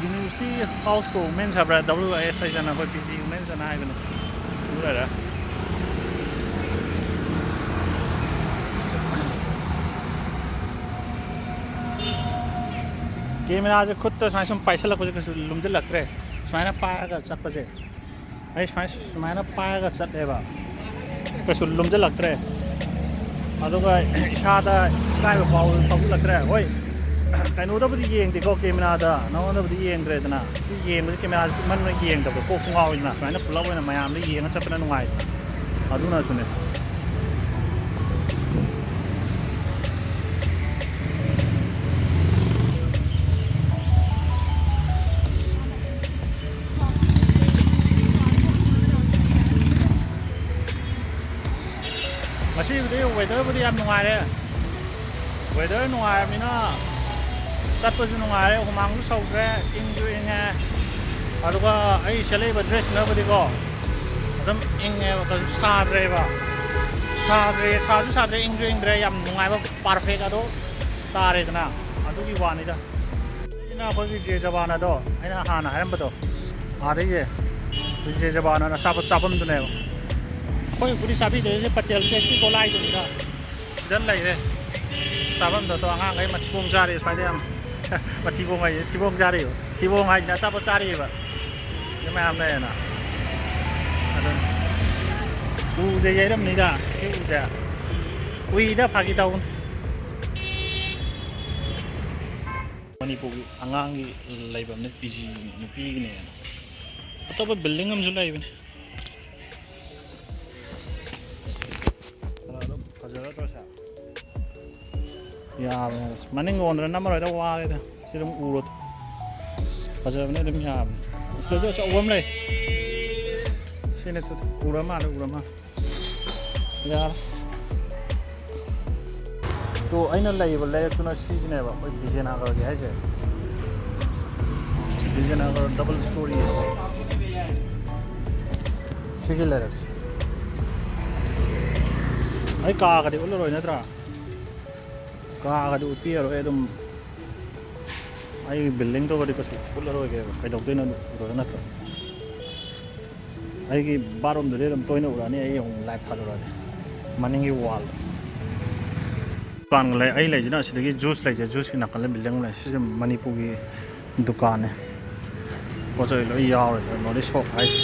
S1: ꯌꯨꯅꯤꯚꯔꯁꯤꯇꯤ ꯍꯥꯎꯁ ꯐꯣꯔ ꯋꯨꯃꯦꯟꯁ ꯍꯥꯏꯕ꯭ꯔꯥ WIS ꯍꯥꯏꯗꯅ ꯑꯩꯈꯣꯏ ꯄꯤ ꯖꯤ ꯋꯨꯃꯦꯟꯁ ꯑꯅ ꯍꯥꯏꯕꯅꯦ ꯑꯗꯨ ꯂꯩꯔꯦ ꯀꯦꯃꯦꯔꯥꯁꯦ ꯈꯨꯠꯇ ꯁꯨꯃꯥꯏꯅ ꯁꯨꯝ ꯄꯥꯏꯁꯜꯂꯛꯄꯁꯦ ꯀꯩꯁꯨ ꯂꯨꯝꯁꯤꯜꯂꯛꯇ꯭ꯔꯦ ꯁꯨꯃꯥꯏꯅ ꯄꯥꯏꯔꯒ ꯆꯠꯄꯁꯦ ꯑꯩ ꯁꯨꯃꯥꯏꯅ ꯄꯥꯏꯔꯒ ꯆꯠꯂꯦꯕ ꯀꯩꯁꯨ ꯂꯨꯝꯁꯤꯜꯂꯛꯇ꯭ರೆ ꯑꯗꯨꯒ ꯏꯁꯥꯗ ꯏꯀꯥꯏꯕ ꯐꯥꯎꯖꯤꯜꯂꯛꯇ꯭ꯔꯦ ꯍꯣꯏ ꯀꯩꯅꯣꯗꯕꯨꯗꯤ ꯌꯦꯡꯗꯦꯀꯣ ꯀꯦꯃꯦꯔꯥꯗ ꯅꯉꯣꯟꯗꯕꯨꯗꯤ ꯌꯦꯡꯗ꯭ꯔꯦꯗꯅ ꯁꯤ ꯌꯦꯡꯕꯁꯦ ꯀꯦꯃꯦꯔꯥꯁꯦ ꯄꯤꯛꯃꯟꯅ ꯌꯦꯡꯗꯕꯗꯣ ꯀꯣꯛꯁꯨ ꯉꯥꯎꯋꯤꯗꯅ ꯁꯨꯃꯥꯏꯅ ꯄꯨꯂꯞ ꯑꯣꯏꯅ ꯃꯌꯥꯝꯗ ꯌꯦꯡꯉ ꯆꯠꯄꯅ ꯅꯨꯡꯉꯥꯏꯗꯅ ꯑꯗꯨꯅꯁꯨꯅꯦ ꯉꯁꯤꯕꯨꯗꯤ ꯋꯦꯗꯔꯕꯨꯗꯤ ꯌꯥꯝ ꯅꯨꯡꯉꯥꯏꯔꯦ ꯋꯦꯗꯔ ꯅꯨꯡꯉꯥꯏꯔꯕꯅꯤꯅ ꯆꯠꯄꯁꯨ ꯅꯨꯡꯉꯥꯏꯔꯦ ꯍꯨꯃꯥꯡꯁꯨ ꯁꯧꯗ꯭ꯔꯦ ꯏꯪꯁꯨ ꯏꯪꯉꯦ ꯑꯗꯨꯒ ꯑꯩ ꯁꯦꯠꯂꯛꯏꯕ ꯗ꯭ꯔꯦꯁꯁꯤꯅꯕꯨꯗꯤꯀꯣ ꯑꯗꯨꯝ ꯏꯪꯉꯦꯕ ꯀꯩꯁꯨ ꯁꯥꯗ꯭ꯔꯦꯕ ꯁꯥꯁꯨ ꯁꯥꯗ꯭ꯔꯦ ꯏꯪꯁꯨ ꯏꯪꯗ꯭ꯔꯦ ꯌꯥꯝ ꯅꯨꯡꯉꯥꯏꯕ ꯄꯥꯔꯐꯦꯛ ꯑꯗꯣ ꯇꯥꯔꯦꯗꯅ ꯑꯗꯨꯒꯤ ꯋꯥꯅꯤꯗ ꯁꯤꯅ ꯑꯩꯈꯣꯏꯒꯤ ꯖꯦ ꯖꯕꯥꯟ ꯑꯗꯣ ꯑꯩꯅ ꯍꯥꯟꯅ ꯍꯥꯏꯔꯝꯕꯗꯣ ꯑꯥꯗꯒꯤ ꯖꯦ ꯖꯕꯥꯟ ꯑꯅ ꯑꯆꯥꯄꯣꯠ ꯆꯥꯐꯝꯗꯨꯅꯦꯕ ꯑꯩꯈꯣꯏꯕꯨꯗꯤ ꯆꯥꯕꯤꯗꯣꯏꯁꯦ ꯄꯇꯦꯜ ꯐꯦꯁꯀꯤ ꯒꯣꯂꯥꯏꯗꯨꯅꯤꯗ ꯁꯤꯗ ꯂꯩꯔꯦ ꯆꯥꯐꯝꯗꯣ ꯑꯉꯥꯡꯈꯩ ꯃꯊꯤꯕꯣꯡ ꯆꯥꯔꯤ ꯁ꯭ꯋꯥꯏꯗ ꯌꯥꯝ ꯃꯊꯤꯕꯣꯡ ꯍꯥꯏꯁꯦ ꯊꯤꯕꯣꯡ ꯆꯥꯔꯤꯕ ꯊꯤꯕꯣꯡ ꯍꯥꯏꯁꯤꯅ ꯑꯆꯥꯄꯣꯠ ꯆꯥꯔꯤꯕ ꯁꯤ ꯃꯌꯥꯝ ꯂꯩꯌꯦꯅ ꯑꯗꯨ ꯎꯁꯦ ꯌꯩꯔꯝꯅꯤꯗ ꯁꯤ ꯎꯁꯦ ꯎꯏꯗ ꯐꯥꯒꯤ ꯇꯧꯕꯅꯤ ꯃꯅꯤꯄꯨꯔꯒꯤ ꯑꯉꯥꯡꯒꯤ ꯂꯩꯐꯝꯅꯦ ꯄꯤ ꯖꯤ ꯅꯨꯄꯤꯒꯤꯅꯦꯅ ꯑꯇꯣꯞꯄ ꯕꯤꯜꯗꯤꯡ ꯑꯃꯁꯨ ꯂꯩꯕꯅꯦ ꯑꯗꯨꯝ ꯐꯖꯔꯗ꯭ꯔꯣꯁꯦ ꯌꯥꯕꯅꯦ ꯃꯅꯤꯡ ꯑꯣꯟꯗ꯭ꯔ ꯅꯝꯃꯔꯣꯏꯗ ꯋꯥꯔꯦꯗ ꯁꯤ ꯑꯗꯨꯝ ꯎꯔꯣ ꯐꯖꯕꯅꯦ ꯑꯗꯨꯝ ꯌꯥꯕꯅꯦ ꯁꯤꯗꯁꯨ ꯑꯆꯧꯕ ꯑꯃ ꯂꯩ ꯁꯤꯅ ꯎꯔ ꯃꯥꯜꯂꯦ ꯌꯥꯔꯦ ꯇꯣ ꯑꯩꯅ ꯂꯩꯕ ꯂꯩꯔꯛꯇꯨꯅ ꯁꯤꯁꯤꯅꯦꯕ ꯑꯩꯈꯣꯏ ꯕꯤꯖꯦꯅꯒꯔꯒꯤ ꯍꯥꯏꯁꯦ ꯕꯤꯖꯦꯅꯒꯔ ꯗꯕꯜ ꯁ꯭ꯇꯣꯔꯤ ꯁꯤꯒꯤ ꯂꯩꯔꯛꯁꯦ ꯑꯩ ꯀꯥꯒꯗꯤ ꯎꯠꯂꯔꯣꯏ ꯅꯠꯇ꯭ꯔꯥ ꯀꯥꯒꯗꯤ ꯎꯠꯄꯤꯔꯔꯣꯏ ꯑꯗꯨꯝ ꯑꯩ ꯕꯤꯜꯗꯤꯡꯗꯨꯒꯗꯤ ꯀꯩꯁꯨ ꯎꯠꯂꯔꯣꯏꯒꯦꯕ ꯀꯩꯗꯧꯗꯣꯏꯅꯣ ꯎꯔꯒ ꯅꯠꯇ꯭ꯔꯥ ꯑꯩꯒꯤ ꯕꯥꯠꯔꯨꯝꯗꯨꯗꯤ ꯑꯗꯨꯝ ꯇꯣꯏꯅ ꯎꯔꯛꯑꯅꯤ ꯑꯩ ꯑꯃꯨꯛ ꯂꯥꯏꯚ ꯊꯥꯗꯣꯔꯛꯑꯗꯤ ꯃꯅꯤꯡꯒꯤ ꯋꯥꯜꯗꯣ ꯗꯨꯀꯥꯟꯒ ꯂꯩ ꯑꯩ ꯂꯩꯁꯤꯅ ꯑꯁꯤꯗꯒꯤ ꯖꯨꯁ ꯂꯩꯖꯦ ꯖꯨꯁꯀꯤ ꯅꯥꯀꯜꯗ ꯕꯤꯜꯗꯤꯡ ꯂꯩ ꯁꯤꯁꯦ ꯃꯅꯤꯄꯨꯔꯒꯤ ꯗꯨꯀꯥꯟꯅꯦ ꯄꯣꯠ ꯆꯩ ꯂꯣꯏ ꯌꯥꯎꯔꯦ ꯅꯣꯔꯠ ꯏꯁ ꯁꯣꯞ ꯍꯥꯏꯁꯦ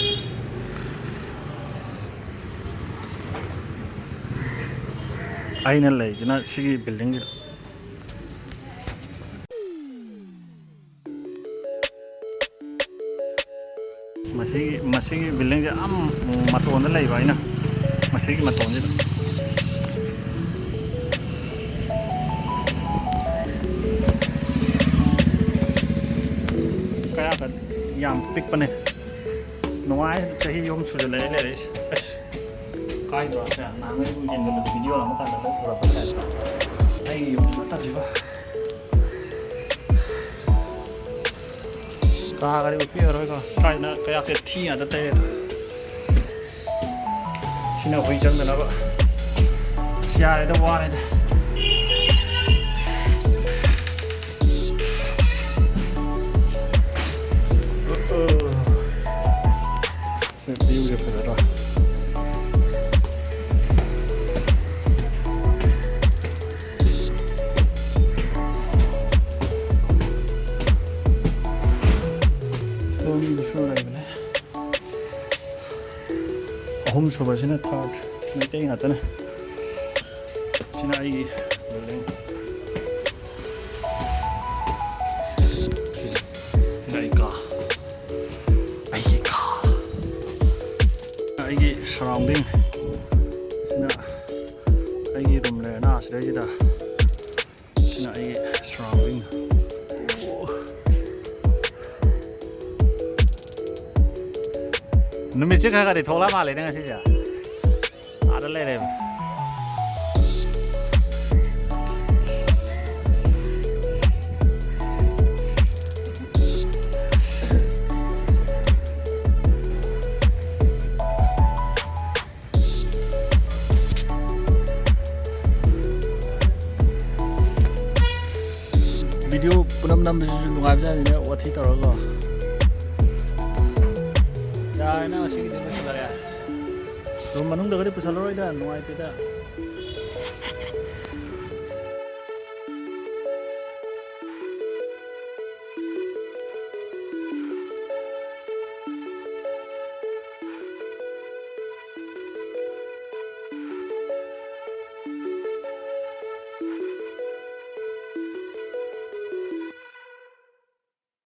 S1: ꯑꯩꯅ ꯂꯩꯁꯤꯅ ꯁꯤꯒꯤ ꯕꯤꯜꯗꯤꯡꯒꯤꯗ ꯃꯁꯤꯒꯤ ꯕꯤꯜꯗꯤꯡꯁꯦ ꯌꯥꯝ ꯃꯇꯣꯟꯗ ꯂꯩꯕ ꯑꯩꯅ ꯃꯁꯤꯒꯤ ꯃꯇꯣꯟꯁꯤꯗ ꯀꯌꯥ ꯌꯥꯝ ꯄꯤꯛꯄꯅꯦ ꯅꯨꯡꯉꯥꯏ ꯆꯍꯤ ꯑꯍꯨꯝ ꯁꯨꯖꯜꯂꯛꯑꯦ ꯂꯩꯔꯛꯏꯁꯦ ꯑꯁ ꯀꯥꯏꯗ꯭ꯔꯣ ꯁꯦ ꯅꯍꯥꯟꯒꯩꯕꯨ ꯌꯦꯡꯖꯜꯂꯗꯤ ꯚꯤꯗꯤꯑꯣ ꯑꯃ ꯀꯥꯟꯗ ꯎꯔꯛꯄ ꯇꯥꯏꯞꯇ ꯑꯩꯒꯤ ꯌꯨꯝꯁꯨ ꯅꯠꯇꯕꯁꯤꯕꯨ ꯀꯥꯒꯗꯤ ꯎꯠꯄꯤꯔꯔꯣꯏꯀꯣ ꯀꯥꯏꯗꯅ ꯀꯌꯥꯛꯁꯦ ꯊꯤ ꯉꯥꯛꯇ ꯇꯩꯔꯦꯗ ꯁꯤꯅ ꯍꯨꯏ ꯆꯪꯗꯅꯕ ꯑꯁ ꯌꯥꯔꯦꯗ ꯋꯥꯔꯦꯗ ꯑꯍꯨꯝ ꯁꯨꯕꯁꯤꯅ ꯊꯥꯔꯠ ꯃꯩꯇꯩ ꯉꯥꯛꯇꯅꯦ ꯁꯤꯅ ꯑꯩꯒꯤ ꯕꯤꯜꯗꯤꯡ ꯁꯤꯅ ꯑꯩꯒꯤ ꯁꯔꯥꯎꯟꯗꯤꯡ ꯁꯤꯅ ꯑꯩꯒꯤ ꯔꯨꯝ ꯂꯩꯔꯦꯅ ꯁꯤꯗꯩꯁꯤꯗ ꯁꯤꯅ ꯑꯩꯒꯤ ꯁꯔꯥꯎꯟꯗꯤꯡ ꯅꯨꯃꯤꯠꯁꯦ ꯈꯔ ꯈꯔꯗꯤ ꯊꯣꯛꯂꯛ ꯃꯥꯜꯂꯦꯅꯦ ꯉꯁꯤꯁꯦ ꯑꯥꯗ ꯂꯩꯔꯦꯕ ꯚꯤꯗꯤꯑꯣ ꯄꯨꯅꯝ ꯅꯝꯕꯁꯤꯁꯨ ꯅꯨꯡꯉꯥꯏꯕꯖꯥꯠꯅꯤꯅꯦ ꯋꯥꯊꯤ ꯇꯧꯔꯒ ꯌꯥꯔꯦꯅ ꯉꯁꯤꯒꯤꯗꯤ ꯂꯣꯏꯁꯤꯜꯂꯒꯦ ꯔꯨꯝ ꯃꯅꯨꯡꯗꯒꯗꯤ ꯄꯨꯁꯜꯂꯔꯣꯏꯗ ꯅꯨꯡꯉꯥꯏꯇꯦꯗ